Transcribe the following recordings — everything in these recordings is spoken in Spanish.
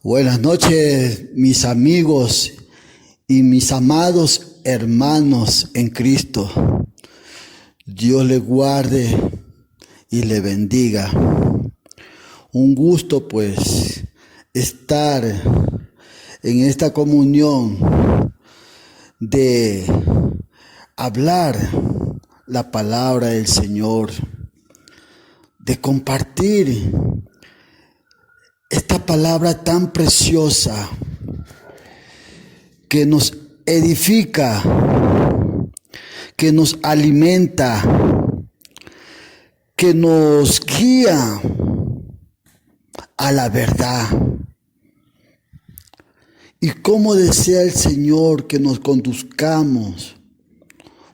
Buenas noches, mis amigos y mis amados hermanos en Cristo. Dios le guarde y le bendiga. Un gusto pues estar en esta comunión de hablar la palabra del Señor, de compartir esta palabra tan preciosa que nos edifica, que nos alimenta, que nos guía a la verdad. Y cómo desea el Señor que nos conduzcamos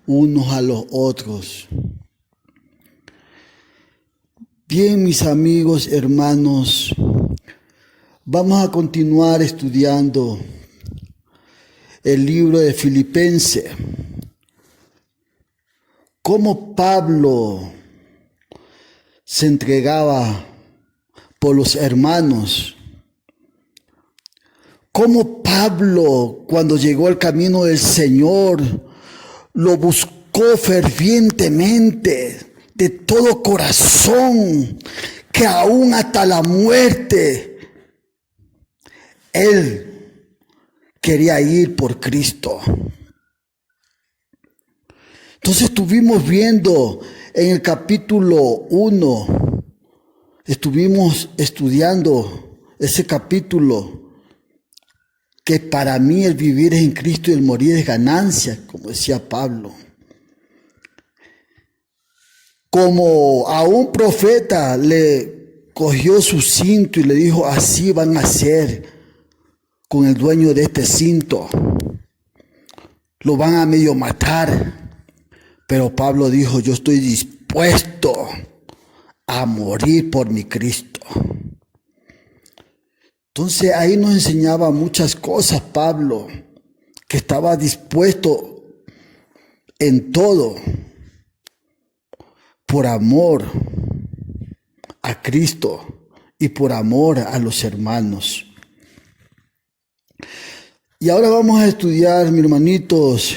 unos a los otros. Bien, mis amigos, hermanos, vamos a continuar estudiando el libro de Filipenses. Cómo Pablo se entregaba por los hermanos. Cómo Pablo, cuando llegó al camino del Señor, lo buscó fervientemente, de todo corazón, que aún hasta la muerte él quería ir por Cristo. Entonces estuvimos viendo en el capítulo 1, estuvimos estudiando ese capítulo, que para mí el vivir es en Cristo y el morir es ganancia, como decía Pablo. Como a un profeta le cogió su cinto y le dijo, así van a hacer con el dueño de este cinto, lo van a medio matar, pero Pablo dijo, yo estoy dispuesto a morir por mi Cristo. Entonces ahí nos enseñaba muchas cosas Pablo, que estaba dispuesto en todo por amor a Cristo y por amor a los hermanos. Y ahora vamos a estudiar, mis hermanitos,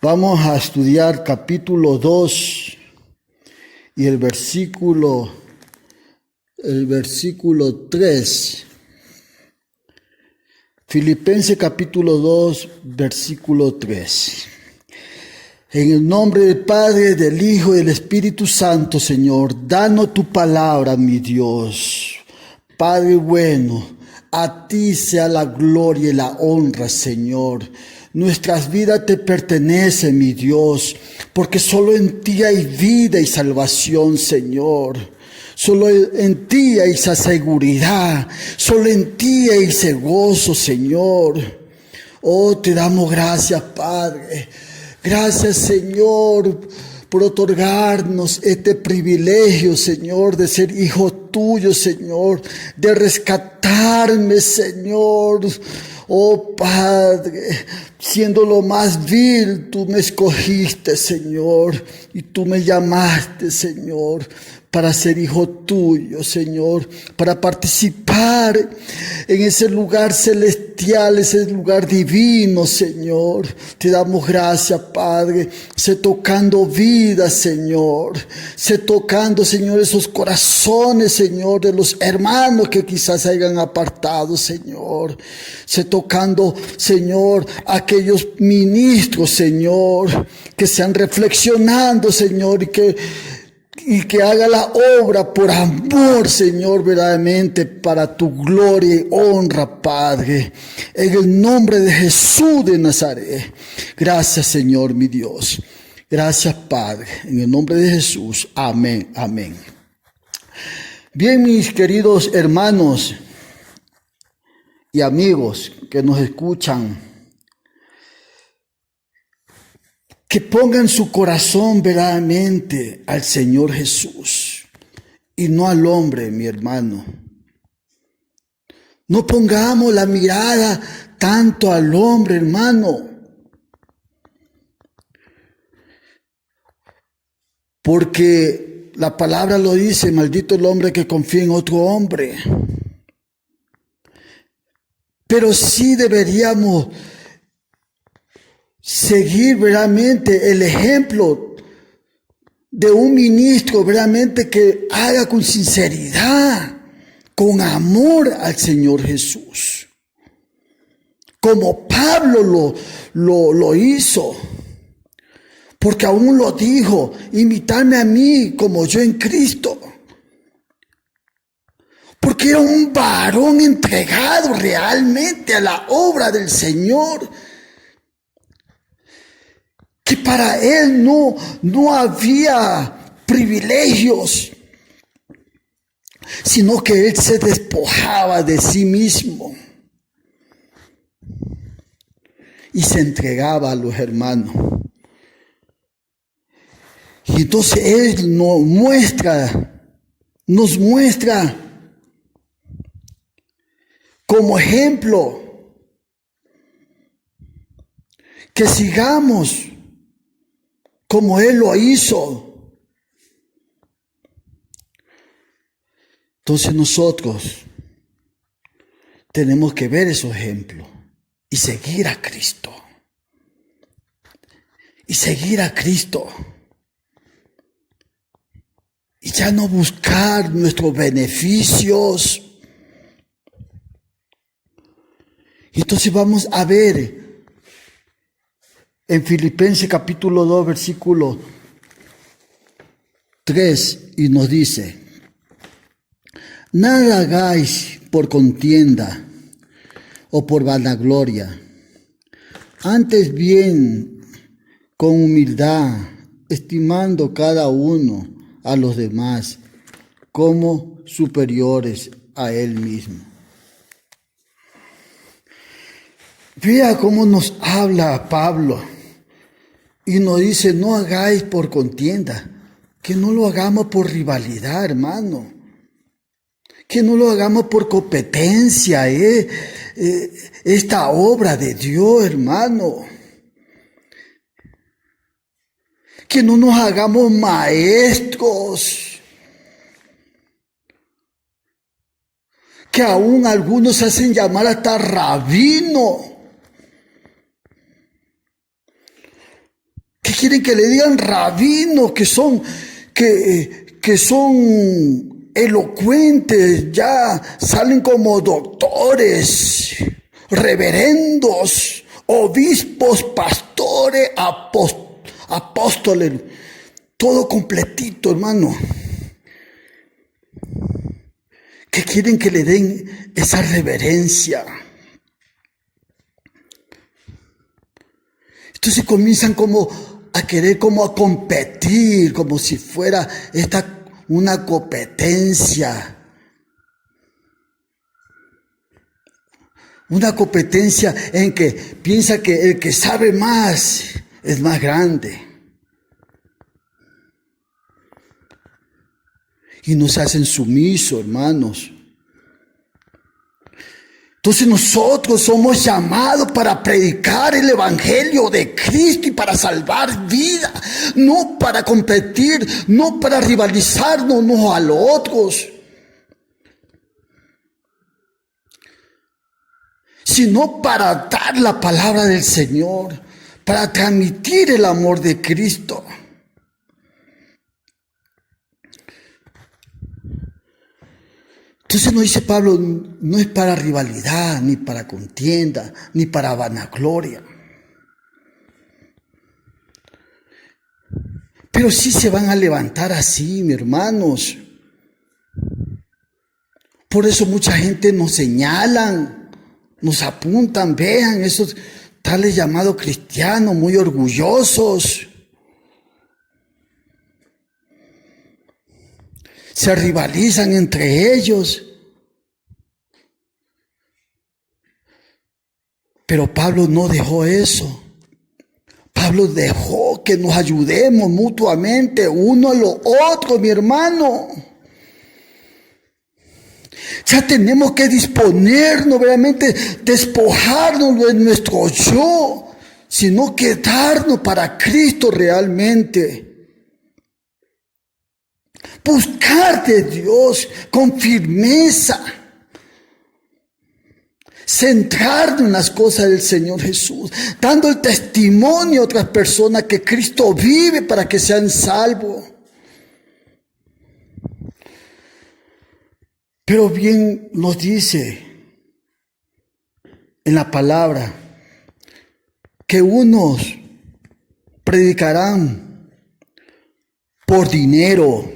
vamos a estudiar capítulo 2 y el versículo 3. Filipenses capítulo 2, versículo 3. En el nombre del Padre, del Hijo y del Espíritu Santo, Señor, danos tu palabra, mi Dios. Padre bueno, a ti sea la gloria y la honra, Señor. Nuestras vidas te pertenecen, mi Dios, porque solo en ti hay vida y salvación, Señor. Solo en ti hay esa seguridad, solo en ti hay ese gozo, Señor. Oh, te damos gracias, Padre. Gracias, Señor, por otorgarnos este privilegio, Señor, de ser hijo tuyo, Señor, de rescatarme, Señor. Oh, Padre, siendo lo más vil, tú me escogiste, Señor, y tú me llamaste, Señor, para ser hijo tuyo, Señor, para participar en ese lugar celestial, ese lugar divino, Señor. Te damos gracias, Padre. Sé tocando vidas, Señor. Sé tocando, Señor, esos corazones, Señor, de los hermanos que quizás hayan apartado, Señor. Sé tocando, Señor, aquellos ministros, Señor, que sean reflexionando, Señor, y que haga la obra por amor, Señor, verdaderamente para tu gloria y honra, Padre. En el nombre de Jesús de Nazaret. Gracias, Señor, mi Dios. Gracias, Padre. En el nombre de Jesús. Amén, amén. Bien, mis queridos hermanos y amigos que nos escuchan, que pongan su corazón verdaderamente al Señor Jesús y no al hombre, mi hermano. No pongamos la mirada tanto al hombre, hermano, porque la palabra lo dice, maldito el hombre que confía en otro hombre. pero sí deberíamos seguir verdaderamente el ejemplo de un ministro verdaderamente que haga con sinceridad, con amor al Señor Jesús. Como Pablo lo hizo. Porque aún lo dijo, imitadme a mí como yo en Cristo. Porque era un varón entregado realmente a la obra del Señor. Que para él no había privilegios, sino que él se despojaba de sí mismo y se entregaba a los hermanos. Y entonces él nos muestra como ejemplo que sigamos como él lo hizo. Entonces nosotros tenemos que ver esos ejemplos y seguir a Cristo. Y seguir a Cristo. Y ya no buscar nuestros beneficios. Entonces vamos a ver en Filipenses capítulo 2, versículo 3, y nos dice: nada hagáis por contienda o por vanagloria, antes bien con humildad, estimando cada uno a los demás como superiores a él mismo. Vea cómo nos habla Pablo y nos dice: no hagáis por contienda, que no lo hagamos por rivalidad, hermano, que no lo hagamos por competencia, esta obra de Dios, hermano. Que no nos hagamos maestros, que aún algunos se hacen llamar hasta rabino. ¿Qué quieren que le digan rabino? Que son elocuentes, ya salen como doctores, reverendos, obispos, pastores, apóstoles, todo completito, hermano. Que quieren que le den esa reverencia. Entonces comienzan como a querer como a competir, como si fuera una competencia. Una competencia en que piensa que el que sabe más es más grande. Y nos hacen sumisos, hermanos. Entonces nosotros somos llamados para predicar el evangelio de Cristo y para salvar vida, no para competir, no para rivalizarnos unos a los otros, sino para dar la palabra del Señor, para transmitir el amor de Cristo. Entonces nos dice Pablo, no es para rivalidad, ni para contienda, ni para vanagloria. Pero sí se van a levantar así, mis hermanos. Por eso mucha gente nos señalan, nos apuntan, vean esos tales llamados cristianos muy orgullosos. Se rivalizan entre ellos. Pero Pablo no dejó eso. Pablo dejó que nos ayudemos mutuamente uno a los otros, mi hermano. Ya tenemos que disponernos, realmente despojarnos de nuestro yo, sino quedarnos para Cristo realmente. Buscar de Dios con firmeza. centrarnos en las cosas del Señor Jesús, dando el testimonio a otras personas que Cristo vive para que sean salvos. Pero bien nos dice en la palabra que unos predicarán por dinero,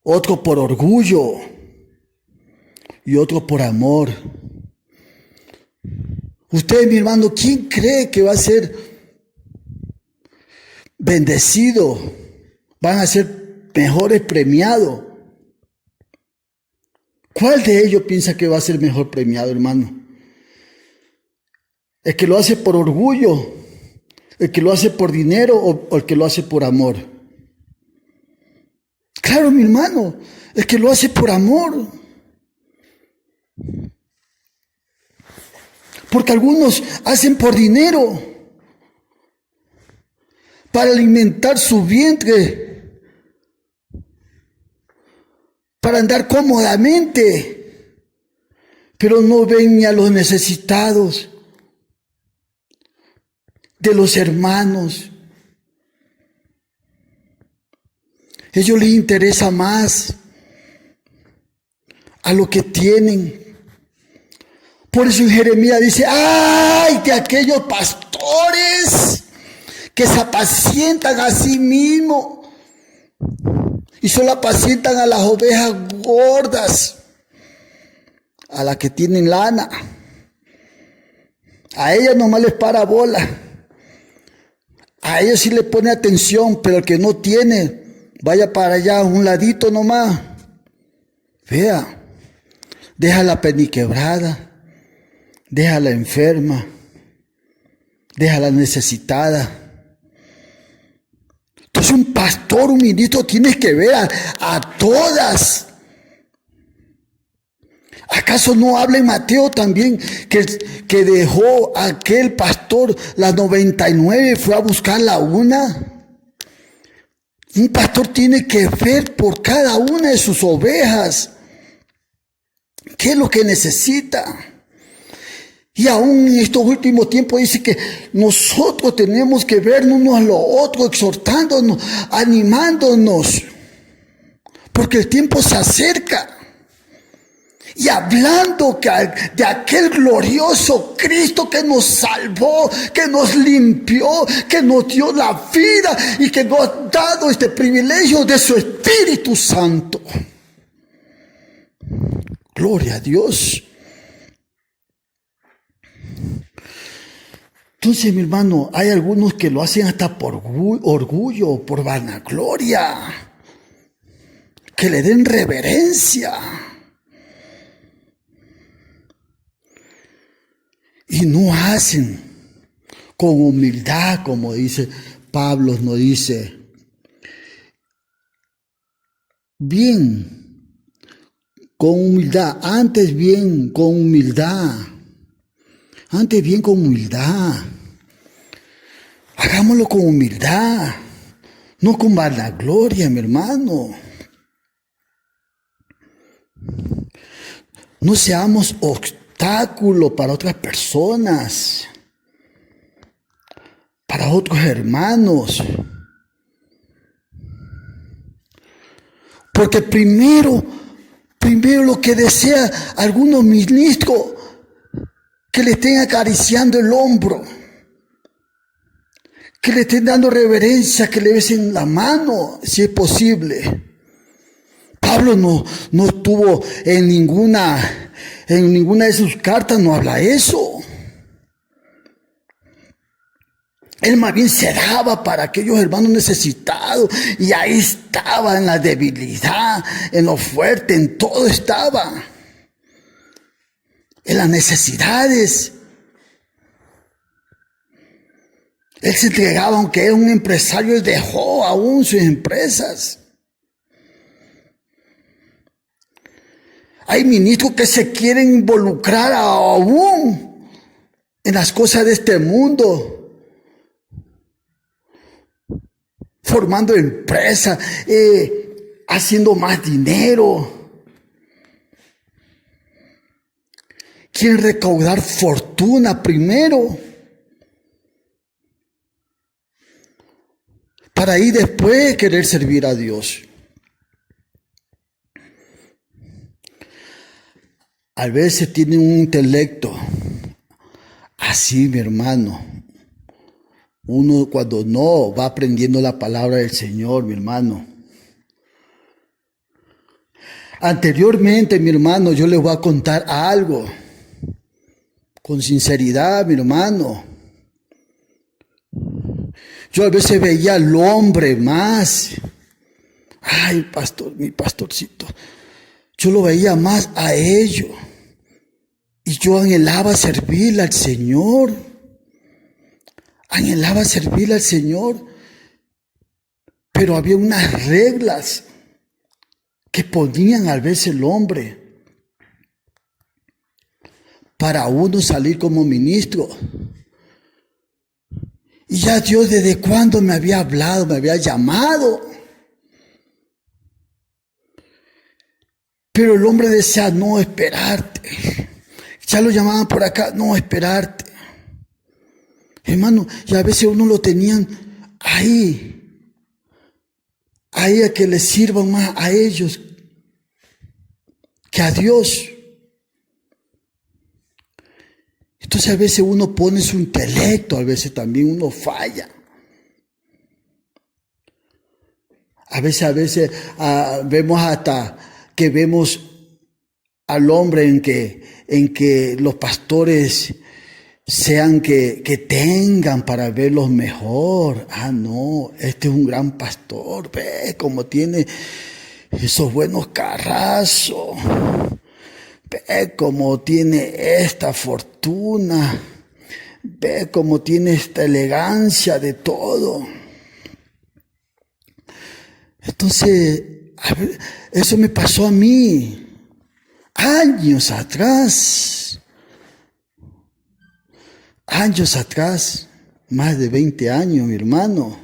otros por orgullo y otros por amor. Usted, mi hermano, ¿quién cree que va a ser bendecido? Van a ser mejores premiados. ¿Cuál de ellos piensa que va a ser mejor premiado, hermano? ¿El que lo hace por orgullo? ¿El que lo hace por dinero o el que lo hace por amor? Claro, mi hermano, el que lo hace por amor. Porque algunos hacen por dinero, para alimentar su vientre, para andar cómodamente, pero no ven ni a los necesitados de los hermanos. A ellos les interesa más a lo que tienen. Por eso en Jeremías dice, ¡ay de aquellos pastores que se apacientan a sí mismos y solo apacientan a las ovejas gordas, a las que tienen lana! A ellas nomás les para bola. A ellos sí le pone atención, pero el que no tiene, vaya para allá, a un ladito nomás. Vea, deja la peniquebrada, deja la enferma, deja la necesitada. Entonces un pastor, un ministro, tiene que ver a todas. ¿Acaso no habla en Mateo también que dejó aquel pastor las 99, fue a buscar la una? Un pastor tiene que ver por cada una de sus ovejas qué es lo que necesita. Y aún en estos últimos tiempos dice que nosotros tenemos que vernos unos a los otros, exhortándonos, animándonos, porque el tiempo se acerca. Y hablando de aquel glorioso Cristo que nos salvó, que nos limpió, que nos dio la vida y que nos ha dado este privilegio de su Espíritu Santo. Gloria a Dios. Entonces, mi hermano, hay algunos que lo hacen hasta por orgullo, por vanagloria, que le den reverencia. Y no hacen con humildad, como dice Pablo, nos dice. Bien, con humildad, antes bien con humildad. Antes bien con humildad. Hagámoslo con humildad, no con vanagloria, mi hermano. No seamos obstáculo para otras personas, para otros hermanos. Porque primero lo que desea algunos ministros, que le estén acariciando el hombro, que le estén dando reverencia, que le besen la mano, si es posible. Pablo no tuvo en ninguna de sus cartas, no habla eso. Él más bien se daba para aquellos hermanos necesitados, y ahí estaba en la debilidad, en lo fuerte, en todo estaba. En las necesidades. Él se entregaba, aunque era un empresario, él dejó aún sus empresas. Hay ministros que se quieren involucrar aún en las cosas de este mundo, formando empresas, haciendo más dinero. quieren recaudar fortuna primero, para ir después querer servir a Dios. A veces tienen un intelecto así, mi hermano. Uno cuando no va aprendiendo la palabra del Señor, mi hermano. Anteriormente, mi hermano, yo les voy a contar algo. Con sinceridad, mi hermano. Yo a veces veía al hombre más. Ay, pastor, mi pastorcito. Yo lo veía más a ellos. Y yo anhelaba servirle al Señor. Anhelaba servirle al Señor. Pero había unas reglas que ponían a veces el hombre para uno salir como ministro. Y ya Dios desde cuándo me había hablado, me había llamado. Pero el hombre decía, no, esperarte. Ya lo llamaban por acá, no, esperarte. Hermano, y a veces uno lo tenían ahí a que les sirvan más a ellos que a Dios. Entonces a veces uno pone su intelecto, a veces también uno falla. A veces vemos hasta que vemos al hombre en que los pastores sean que tengan para verlos mejor. Ah, no, este es un gran pastor, ve cómo tiene esos buenos carrazos, ve cómo tiene esta fortuna, ve cómo tiene esta elegancia de todo. Entonces, eso me pasó a mí años atrás, más de 20 años, mi hermano.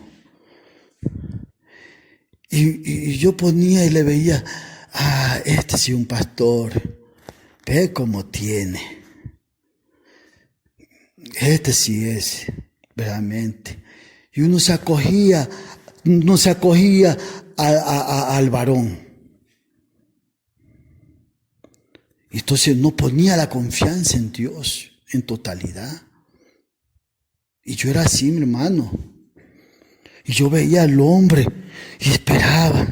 Y yo ponía y le veía, este sí un pastor, ve cómo tiene. Este sí es, verdaderamente. Y uno se acogía al varón. Entonces no ponía la confianza en Dios en totalidad. Y yo era así, mi hermano. Y yo veía al hombre y esperaba.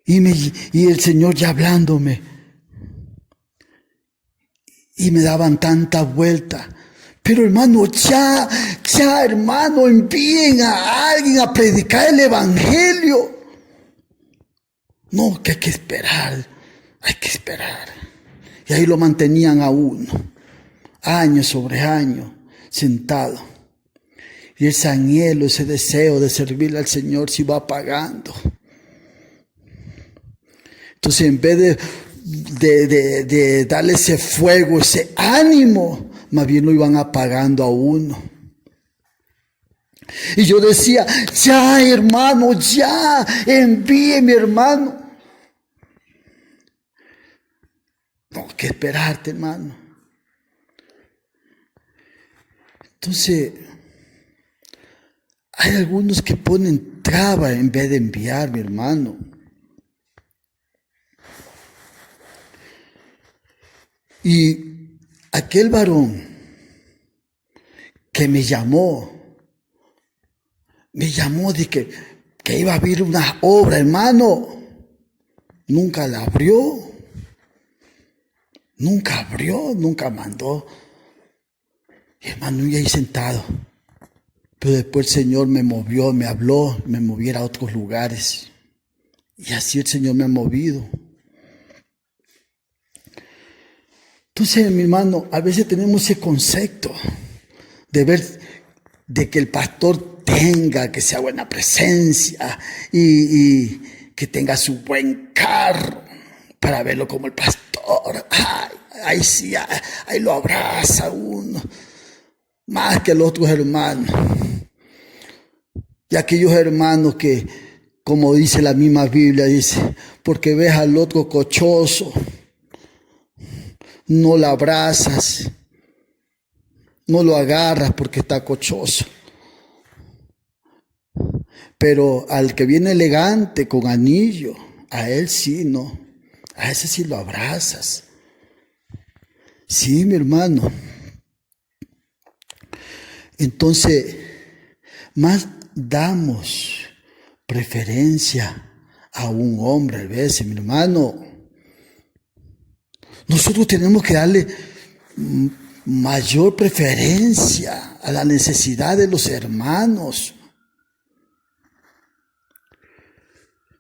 Y el Señor ya hablándome. Y me daban tanta vuelta. Pero hermano, ya, hermano, envíen a alguien a predicar el evangelio. No, que hay que esperar. Y ahí lo mantenían a uno, año sobre año, sentado. Y ese anhelo, ese deseo de servirle al Señor se iba apagando. Entonces, en vez de darle ese fuego, ese ánimo, más bien lo iban apagando a uno. Y yo decía, ya hermano, ya, envíeme hermano. No, que esperarte, hermano. Entonces, hay algunos que ponen traba en vez de enviar, mi hermano. Y aquel varón que me llamó de que iba a abrir una obra, hermano. Nunca la abrió. Nunca mandó. Y hermano, yo ahí sentado. Pero después el Señor me movió, me habló, me moviera a otros lugares. Y así el Señor me ha movido. Entonces, mi hermano, a veces tenemos ese concepto de ver, de que el pastor tenga, que sea buena presencia y que tenga su buen carro para verlo como el pastor. Ahí sí, ahí lo abraza uno, más que los otros hermanos. Y aquellos hermanos que, como dice la misma Biblia, dice, porque ves al otro cochoso, no lo abrazas, no lo agarras porque está cochoso. Pero al que viene elegante, con anillo, a él sí, no. A ese sí lo abrazas. Sí, mi hermano. Entonces, más damos preferencia a un hombre a veces, mi hermano. Nosotros tenemos que darle mayor preferencia a la necesidad de los hermanos.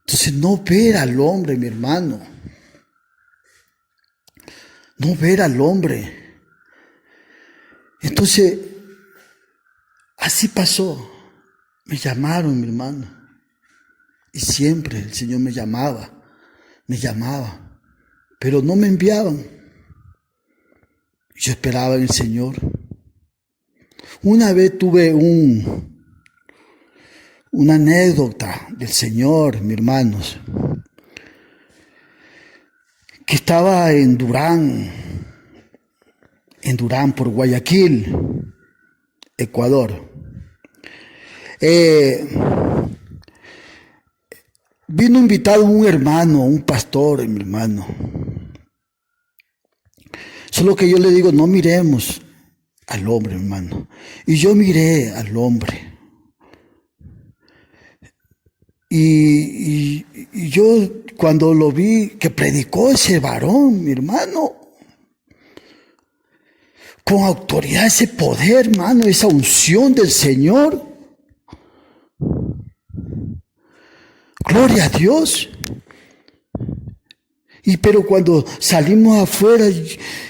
Entonces, no ver al hombre, mi hermano. No ver al hombre. Entonces, así pasó. Me llamaron, mi hermano. Y siempre el Señor me llamaba. Pero no me enviaban. Yo esperaba en el Señor. Una vez tuve una anécdota del Señor, mis hermanos, que estaba en Durán por Guayaquil, Ecuador. Vino invitado un hermano, un pastor, mi hermano. Solo que yo le digo, no miremos al hombre, hermano. Y yo miré al hombre. Y yo cuando lo vi que predicó ese varón, mi hermano, con autoridad, ese poder, hermano, esa unción del Señor. Gloria a Dios. Pero cuando salimos afuera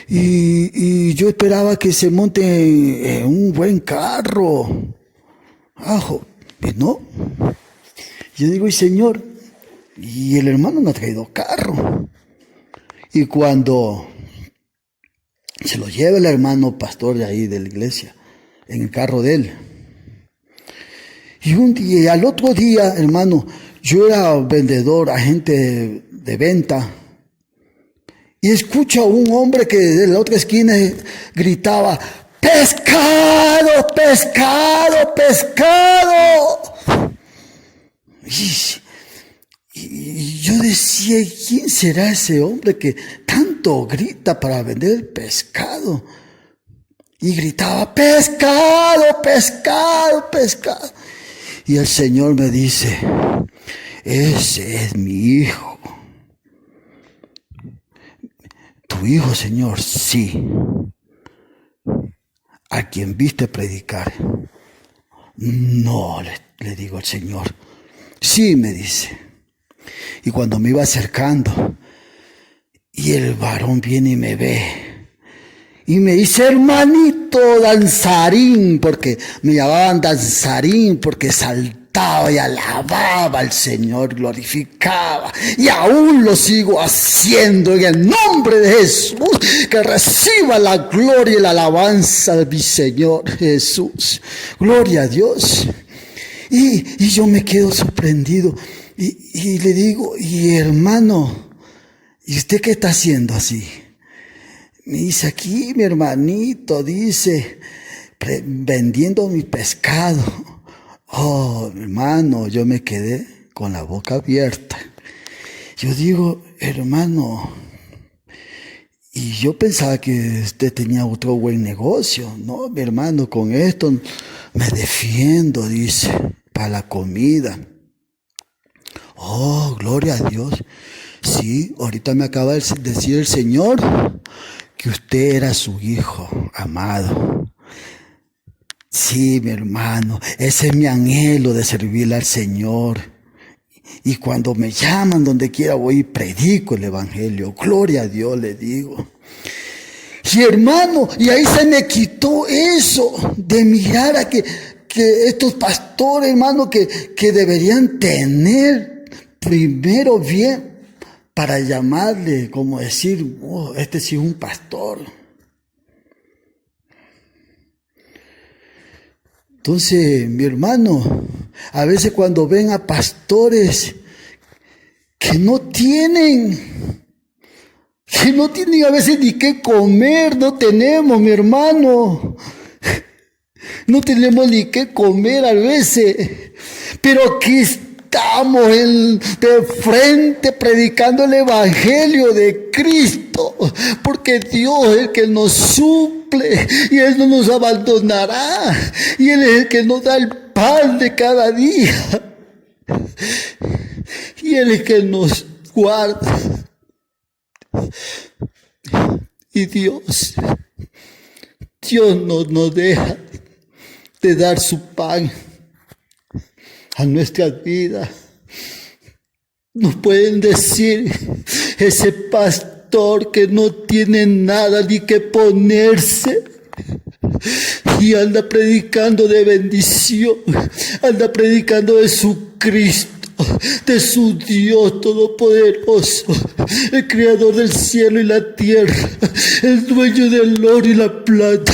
y yo esperaba que se monte en un buen carro, no. Yo digo, y Señor, y el hermano no ha traído carro. Y cuando se lo lleva el hermano pastor de ahí de la iglesia, en el carro de él. Y al otro día, hermano, yo era vendedor, agente de venta. Y escucho a un hombre que de la otra esquina gritaba, ¡pescado, pescado, pescado! Y yo decía, ¿quién será ese hombre que tanto grita para vender el pescado? Y gritaba, pescado, pescado, pescado. Y el Señor me dice, ese es mi hijo. ¿Tu hijo, Señor? Sí. ¿A quien viste predicar? No, le digo al Señor. Sí, me dice. Y cuando me iba acercando, y el varón viene y me ve, y me dice, hermanito danzarín, porque me llamaban danzarín, porque saltaba y alababa al Señor, glorificaba, y aún lo sigo haciendo en el nombre de Jesús, que reciba la gloria y la alabanza de mi Señor Jesús. Gloria a Dios. Y yo me quedo sorprendido y le digo, y hermano, ¿y usted qué está haciendo así? Me dice, aquí mi hermanito, dice, vendiendo mi pescado. Oh, hermano, yo me quedé con la boca abierta. Yo digo, hermano, y yo pensaba que usted tenía otro buen negocio. No, mi hermano, con esto me defiendo, dice, para la comida. Oh, gloria a Dios. Sí, ahorita me acaba de decir el Señor que usted era su hijo amado. Sí, mi hermano, ese es mi anhelo de servirle al Señor. Y cuando me llaman, donde quiera voy y predico el evangelio. Gloria a Dios, le digo. Y hermano, y ahí se me quitó eso de mirar a que estos pastores, hermano, que deberían tener primero bien para llamarle, como decir, oh, este sí es un pastor. Entonces, mi hermano, a veces cuando ven a pastores que no tienen Que no tienen a veces ni qué comer, no tenemos, mi hermano. No tenemos ni qué comer a veces. Pero aquí estamos de frente predicando el Evangelio de Cristo. Porque Dios es el que nos suple y Él no nos abandonará. Y Él es el que nos da el pan de cada día. Y Él es el que nos guarda. Y Dios no nos deja de dar su pan a nuestras vidas. Nos pueden decir, ese pastor que no tiene nada ni que ponerse y anda predicando de bendición, anda predicando de su Cristo, de su Dios todopoderoso, el creador del cielo y la tierra, el dueño del oro y la plata.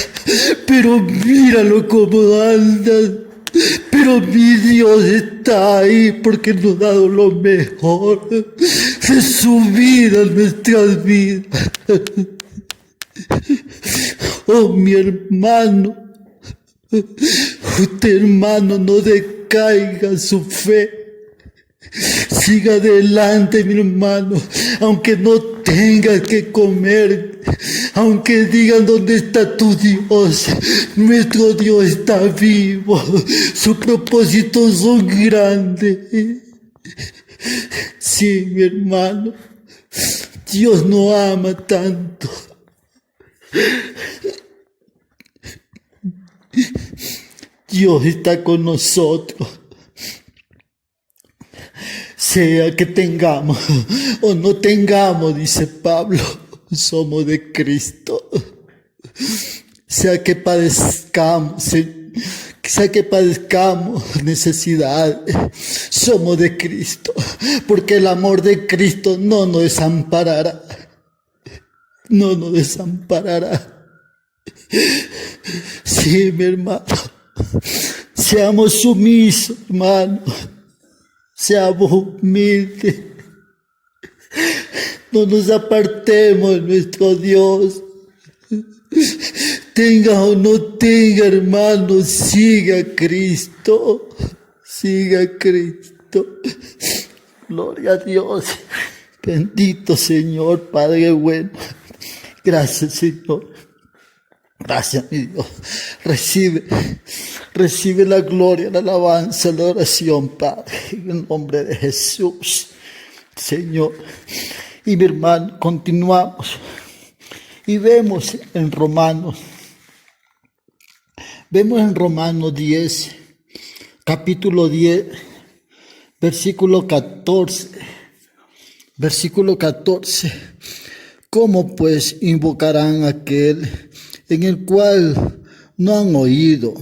Pero míralo cómo anda. Pero mi Dios está ahí porque nos ha dado lo mejor de su vida, nuestras vidas. Oh, mi hermano, usted, hermano, no decaiga en su fe. Siga adelante, mi hermano, aunque no tengas que comer, aunque digan dónde está tu Dios. Nuestro Dios está vivo, sus propósitos son grandes. Sí, mi hermano, Dios nos ama tanto. Dios está con nosotros. Sea que tengamos o no tengamos, dice Pablo, somos de Cristo. Sea que padezcamos necesidades, somos de Cristo. Porque el amor de Cristo no nos desamparará. No nos desamparará. Sí, mi hermano. Seamos sumisos, hermano. Seamos humildes. No nos apartemos de nuestro Dios. Tenga o no tenga, hermano, siga a Cristo. Siga a Cristo. Gloria a Dios. Bendito Señor, Padre bueno. Gracias, Señor. Gracias, mi Dios. Recibe la gloria, la alabanza, la oración, Padre, en el nombre de Jesús, Señor. Y mi hermano, continuamos y vemos en Romanos 10, capítulo 10, versículo 14. ¿Cómo pues invocarán a aquel en el cual no han oído?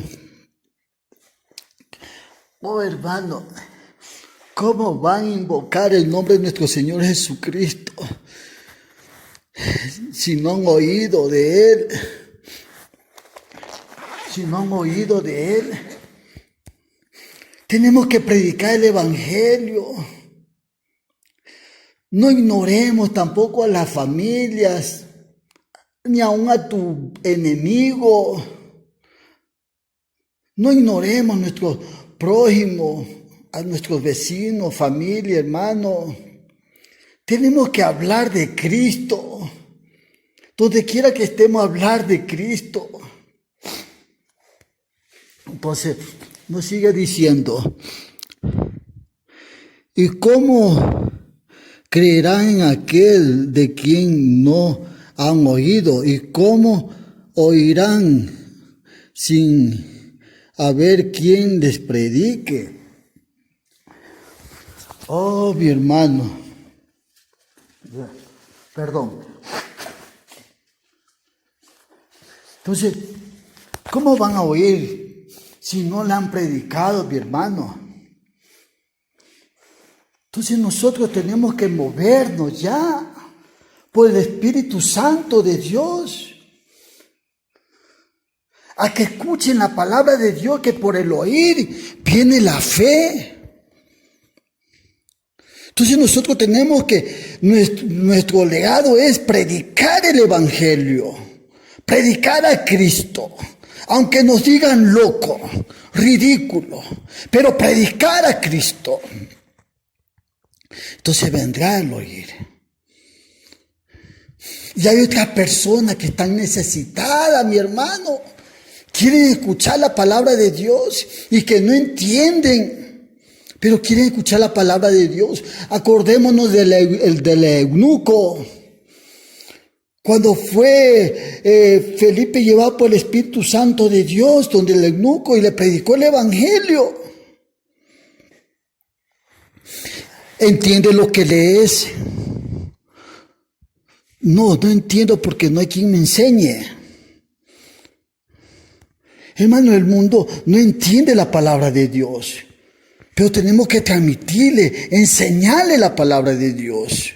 Oh, hermano, ¿cómo van a invocar el nombre de nuestro Señor Jesucristo si no han oído de Él? Si no han oído de Él, tenemos que predicar el Evangelio. No ignoremos tampoco a las familias, ni aun a tu enemigo. No ignoremos a nuestros prójimos, a nuestros vecinos, familia, hermano. Tenemos que hablar de Cristo. Donde quiera que estemos, hablar de Cristo. Entonces, nos sigue diciendo, ¿y cómo creerán en aquel de quien no han oído? ¿Y cómo oirán sin haber quien les predique? Oh, mi hermano. Perdón. Entonces, ¿cómo van a oír si no la han predicado, mi hermano? Entonces nosotros tenemos que movernos ya por el Espíritu Santo de Dios, a que escuchen la palabra de Dios, que por el oír viene la fe. Entonces nosotros tenemos que, nuestro legado es predicar el Evangelio, predicar a Cristo, aunque nos digan loco, ridículo, pero predicar a Cristo. Entonces vendrá el oír. Y hay otras personas que están necesitadas, mi hermano. Quieren escuchar la palabra de Dios y que no entienden, pero quieren escuchar la palabra de Dios. Acordémonos del eunuco. Cuando fue Felipe llevado por el Espíritu Santo de Dios, donde el eunuco y le predicó el Evangelio. ¿Entiende lo que lees? No entiendo porque no hay quien me enseñe. Hermano, el mundo no entiende la palabra de Dios, pero tenemos que transmitirle, enseñarle la palabra de Dios.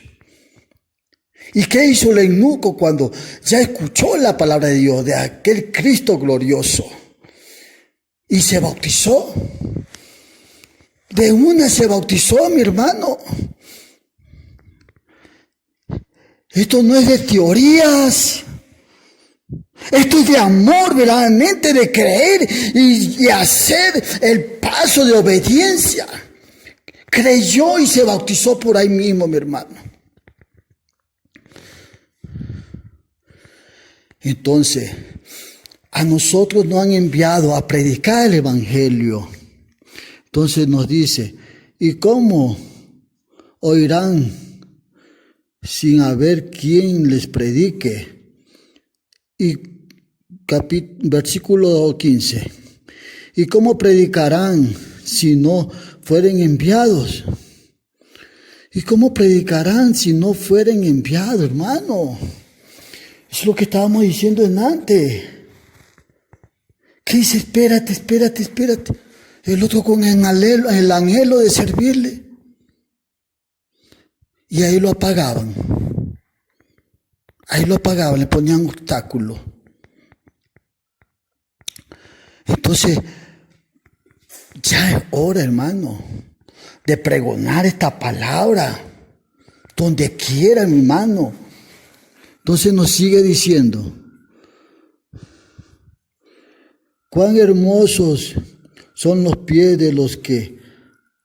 ¿Y qué hizo el eunuco cuando ya escuchó la palabra de Dios, de aquel Cristo glorioso? Y se bautizó. De una se bautizó, mi hermano. Esto no es de teorías. Esto es de amor, verdaderamente, de creer y hacer el paso de obediencia. Creyó y se bautizó por ahí mismo, mi hermano. Entonces, a nosotros nos han enviado a predicar el Evangelio. Entonces nos dice, ¿y cómo oirán sin haber quien les predique? Y versículo 15. ¿Y cómo predicarán si no fueren enviados? ¿Y cómo predicarán si no fueren enviados, hermano? Eso es lo que estábamos diciendo antes. ¿Qué dice? Espérate. El otro con el anhelo de servirle. Y ahí lo apagaban. Le ponían obstáculos. Entonces, ya es hora, hermano, de pregonar esta palabra donde quiera, mi hermano. Entonces nos sigue diciendo, cuán hermosos son los pies de los que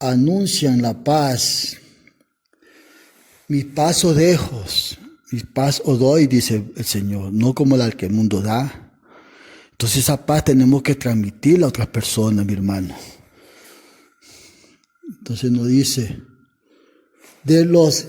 anuncian la paz. Mi paz os dejo, mi paz os doy, dice el Señor, no como la que el mundo da. Entonces esa paz tenemos que transmitirla a otras personas, mi hermano. Entonces nos dice, de los